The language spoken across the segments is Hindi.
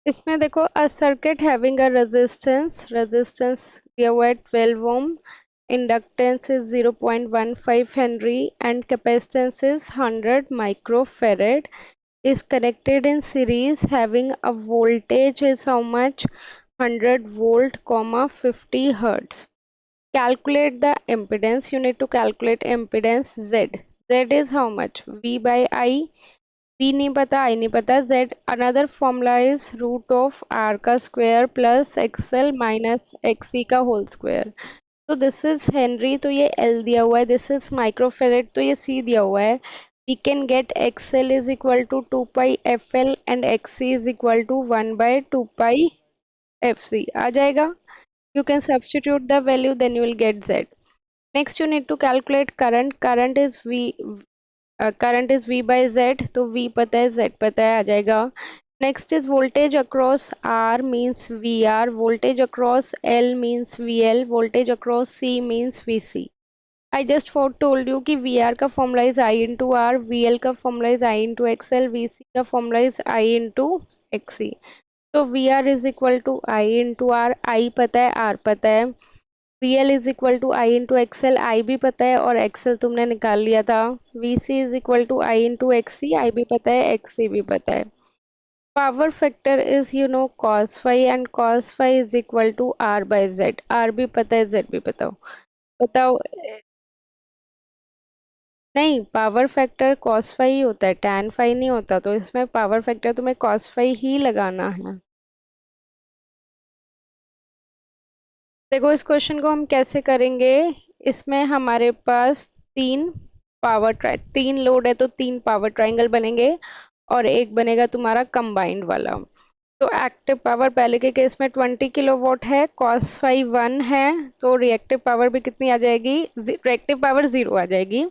इसमें देखो, a circuit having a resistance दिया हुआ है 12 ohm, inductance is 0.15 henry and capacitance is 100 microfarad, is connected in series having a voltage is how much, 100 volt comma 50 hertz. Calculate the impedance. You need to calculate impedance Z. Z is how much, V by I. V नहीं पता, I नहीं पता, Z. Another formula is root of R का square plus XL minus XC का whole square. तो दिस इज हेनरी, तो ये एल दिया हुआ है, दिस इज माइक्रोफेरेड, तो ये सी दिया हुआ है. We can get X L is equal to 2 pi F L and X C is equal to 1/2 pi F C. आ जाएगा. You can substitute the value, then you will get Z. Next you need to calculate current. Current is V by Z, तो वी पता है, जेड पता है, आ जाएगा. Next is voltage across R means V R, voltage across L means we L, voltage across C means V C. I just for told you कि वी आर का formula is I into R, V L का formula is I into X L, V C का formula is I into X C. तो V R is equal to I into R, I पता है, आर पता है. V L is equal to I into X L, I भी पता है और एक्सएल तुमने निकाल लिया था. V C is equal to I into X C, I भी पता है, एक्स सी भी पता है. Power factor is cos phi, and cos phi is equal to R by Z. R भी पता है, जेड भी पता हो. बताओ. नहीं, पावर फैक्टर कॉस फाई ही होता है, टैन फाई नहीं होता, तो इसमें पावर फैक्टर तुम्हें कॉस फाई ही लगाना है. देखो, इस क्वेश्चन को हम कैसे करेंगे. इसमें हमारे पास तीन लोड है, तो तीन पावर ट्राइंगल बनेंगे और एक बनेगा तुम्हारा कंबाइंड वाला. तो एक्टिव पावर पहले के केस में 20 किलोवाट है, कॉस फाइव 1 है, तो रिएक्टिव पावर भी कितनी आ जाएगी, रिएक्टिव पावर 0 आ जाएगी.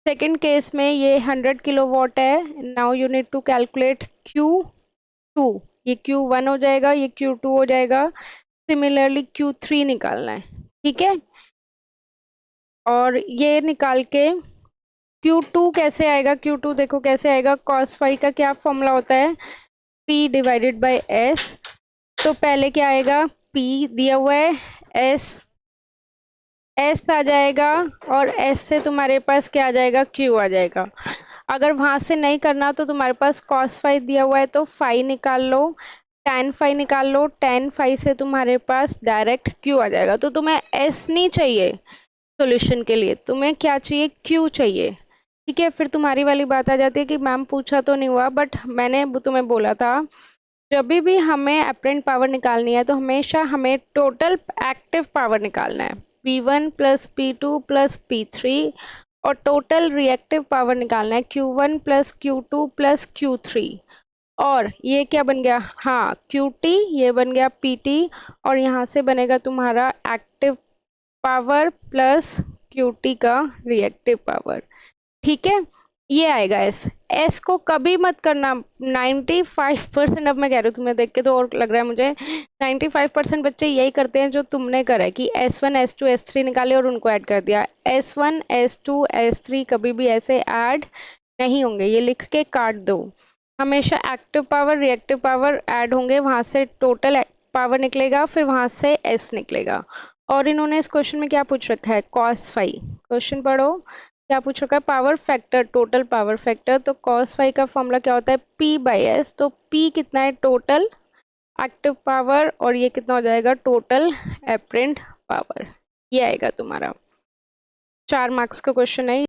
सेकंड केस में ये 100 किलोवाट है. Now you need to calculate Q2. ये Q1 हो जाएगा, ये Q2 हो जाएगा. सिमिलरली Q3 निकालना है. ठीक है. और ये निकाल के Q2 कैसे आएगा, Q2 देखो कैसे आएगा. कॉस फाई का क्या फॉर्मूला होता है, P डिवाइडेड बाय S. तो पहले क्या आएगा, P दिया हुआ है, S आ जाएगा, और S से तुम्हारे पास क्या आ जाएगा, Q आ जाएगा. अगर वहां से नहीं करना तो तुम्हारे पास कॉस फाई दिया हुआ है, तो फाई निकाल लो, tan फाई निकाल लो, tan फाई से तुम्हारे पास डायरेक्ट Q आ जाएगा. तो तुम्हें S नहीं चाहिए सॉल्यूशन के लिए, तुम्हें क्या चाहिए, Q चाहिए. ठीक है. फिर तुम्हारी वाली बात आ जाती है कि मैम पूछा तो नहीं हुआ, बट मैंने तुम्हें बोला था जब भी हमें अपरेंट पावर निकालनी है तो हमेशा हमें टोटल एक्टिव पावर निकालना है, P1 plus P2 plus P3, और टोटल रिएक्टिव पावर निकालना है, Q1 plus Q2 plus Q3. और ये क्या बन गया, हाँ QT, ये बन गया PT, और यहाँ से बनेगा तुम्हारा एक्टिव पावर प्लस QT का रिएक्टिव पावर. ठीक है. ये आएगा एस. एस को कभी मत करना. 95%, अब मैं कह रही हूँ, तुम्हें देख के तो और लग रहा है मुझे, 95% बच्चे यही करते हैं जो तुमने करा है कि S1 S2 S3 निकाले और उनको ऐड कर दिया. S1 S2 S3 कभी भी ऐसे ऐड नहीं होंगे, ये लिख के काट दो. हमेशा active power reactive power add होंगे, वहां से टोटल पावर निकलेगा, फिर वहां से एस निकलेगा. और इन्होंने इस क्वेश्चन में क्या पूछ रखा है, कॉस फाई. क्वेश्चन पढ़ो. क्या पूछ रखा है, power factor, total power factor. तो कॉस फाई का फॉर्मूला क्या होता है, P बाई एस. तो P कितना है, टोटल एक्टिव पावर, और ये कितना हो जाएगा, टोटल एपरेंट पावर. ये आएगा तुम्हारा. 4 मार्क्स का क्वेश्चन है.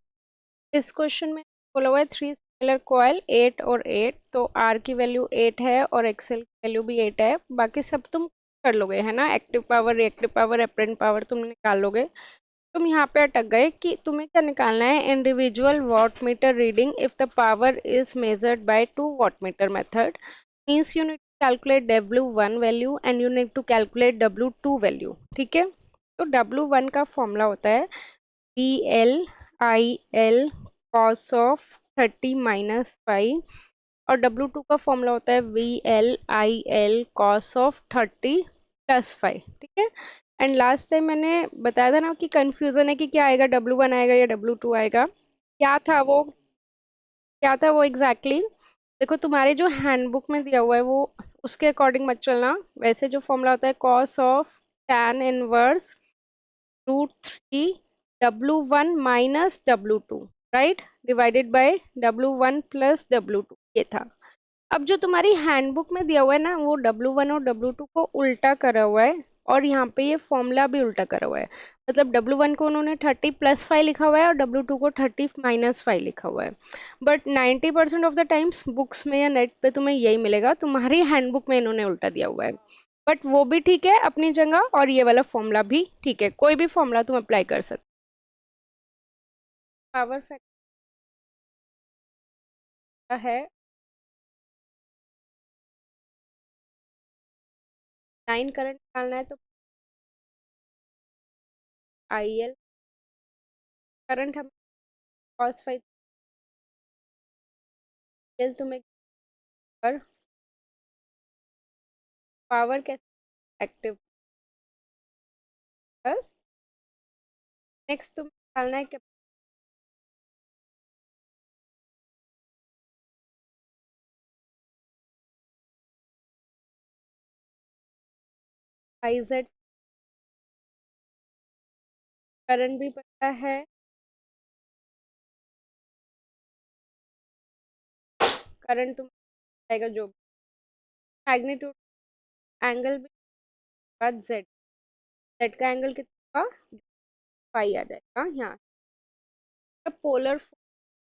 इस क्वेश्चन में बोला हुआ है 3 सिमिलर कॉइल 8 और 8, तो R की वैल्यू 8 है और XL की वैल्यू भी 8 है. बाकी सब तुम कर लोगे है ना, active power reactive power apparent power तुम निकाल लोगे. तुम यहाँ पे अटक गए कि तुम्हें क्या निकालना है, individual watt meter reading if the power is measured by 2 watt meter method. Means you need to calculate W1 value and you need to calculate W2 value. ठीक है. तो W1 का फॉर्मूला होता है VL cos ऑफ 30 माइनस 5, और W2 का फॉर्मूला होता है VL cos ऑफ 30 प्लस 5. ठीक है. एंड लास्ट टाइम मैंने बताया था ना कि कंफ्यूजन है कि क्या आएगा, W1 आएगा या W2 आएगा. क्या था वो, क्या था वो एग्जैक्टली देखो तुम्हारे जो हैंडबुक में दिया हुआ है वो उसके अकॉर्डिंग मत चलना। वैसे जो फॉर्मूला होता है cos of tan inverse √3 W1 minus W2, right, divided by W1 plus W2, ये था। अब जो तुम्हारी हैंडबुक में दिया हुआ है ना, वो W1 और W2 को उल्टा करा हुआ है, और यहाँ पे ये फॉर्मूला भी उल्टा करा हुआ है। मतलब W1 को उन्होंने 30+5 लिखा हुआ है और W2 को 30-5 लिखा हुआ है। But 90% of the times books में या नेट पे तुम्हें यही मिलेगा, तुम्हारी हैंडबुक में इन्होंने उल्टा दिया हुआ है। बट वो भी ठीक है अपनी जगह, और ये वाला फॉर्मूला भी ठीक है, कोई भी फॉर्मूला तुम अप्लाई कर सकते। पावर फैक्टर है, लाइन करंट निकालना है तो IL करंट हम cos 5 तुम्हें पर पावर कैसे एक्टिव बस। नेक्स्ट तुम्हें निकालना है IZ करंट भी पता है, करंट तुम आएगा जो मैग्नीट्यूड एंगल भी बाद Z, Z का एंगल कितना होगा, फाई आ जाएगा यहाँ। पोलर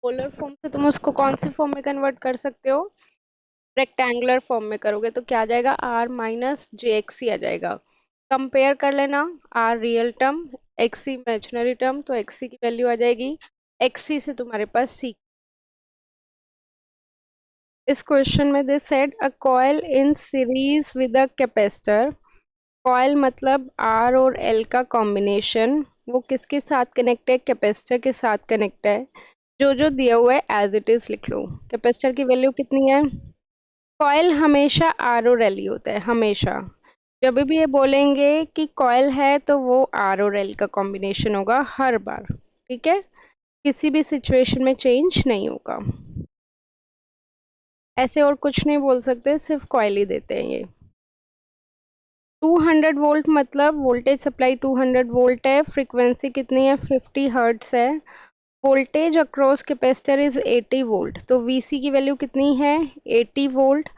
पोलर फॉर्म से तुम उसको कौन से फॉर्म में कन्वर्ट कर सकते हो, रेक्टेंगुलर फॉर्म में करोगे तो क्या आ जाएगा, R माइनस JXC आ जाएगा। कंपेयर कर लेना, R real term, XC imaginary term, तो XC की वैल्यू आ जाएगी, XC से तुम्हारे पास C। इस क्वेश्चन में they said a coil in series with a capacitor, coil मतलब R और L का कॉम्बिनेशन, वो किसके साथ कनेक्ट है, कैपेसिटर के साथ कनेक्ट है। जो जो दिया हुआ है एज इट इज लिख लो। कैपेसिटर की वैल्यू कितनी है, कॉइल हमेशा R और L ही होता है, हमेशा। जब भी ये बोलेंगे कि कॉइल है तो वो R और L का कॉम्बिनेशन होगा हर बार, ठीक है, किसी भी सिचुएशन में चेंज नहीं होगा। ऐसे और कुछ नहीं बोल सकते, सिर्फ कॉइल ही देते हैं ये। 200 वोल्ट मतलब वोल्टेज सप्लाई 200 वोल्ट है, फ्रीक्वेंसी कितनी है 50 हर्ट्स है, voltage across capacitor is 80 volt, तो VC की वैल्यू कितनी है 80 वोल्ट।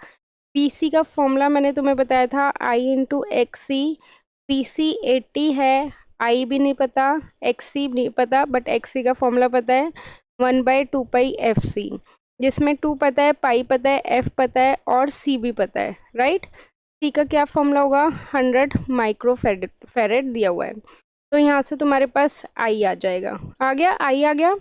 VC का फॉर्मूला मैंने तुम्हें बताया था I इंटू XC, VC 80 है, I भी नहीं पता, XC भी नहीं पता, बट XC का फॉर्मूला पता है 1/2πfc, जिसमें 2 पता है, पाई पता है, F पता है और C भी पता है, राइट। C का क्या फॉर्मूला होगा, 100 माइक्रोफेरेड दिया हुआ है, तो यहाँ से तुम्हारे पास I आ जाएगा। आ गया, I आ गया।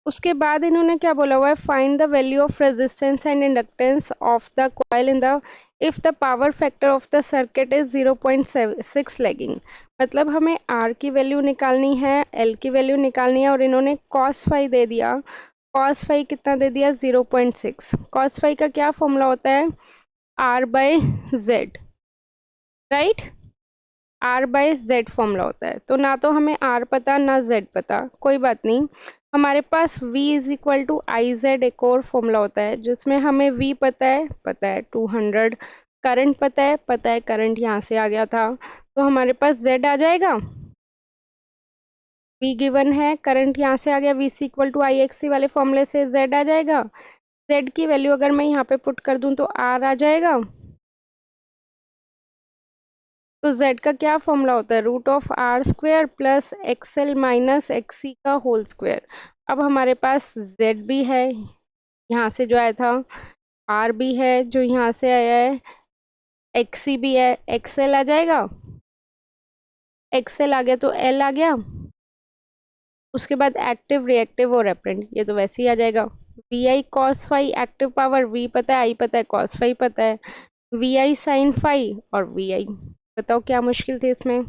उसके बाद इन्होंने क्या बोला हुआ है, find the value of resistance and inductance of the coil in the if the power factor of the circuit is 0.6 lagging. मतलब हमें R की वैल्यू निकालनी है, L की वैल्यू निकालनी है, और इन्होंने cos फाई दे दिया। cos फाई कितना दे दिया 0.6। cos फाई का क्या फॉर्मूला होता है, R/Z, राइट, R/Z फॉर्मूला होता है। तो ना तो हमें R पता ना Z पता, कोई बात नहीं, हमारे पास V is equal to IZ एक और फॉर्मूला होता है, जिसमें हमें V पता है 200, करंट पता है करंट यहाँ से आ गया था, तो हमारे पास Z आ जाएगा। V गिवन है, करंट यहाँ से आ गया, VC इक्वल टू IXC वाले फॉर्मूले से Z आ जाएगा। Z की वैल्यू अगर मैं यहाँ पे पुट कर दूं तो R आ जाएगा। तो z का क्या फॉर्मूला होता है, √R² plus XL minus XC का होल स्क्वायर। अब हमारे पास z भी है, यहाँ से जो आया था, R भी है जो यहाँ से आया है, XC भी है, XL आ जाएगा, XL आ गया तो L आ गया। उसके बाद एक्टिव, रिएक्टिव और रेपरेंट, ये तो वैसे ही आ जाएगा। VI cos phi active power, V पता है, I पता है, cos फाई पता है, VI sin फाई और VI। बताओ क्या मुश्किल थी इसमें।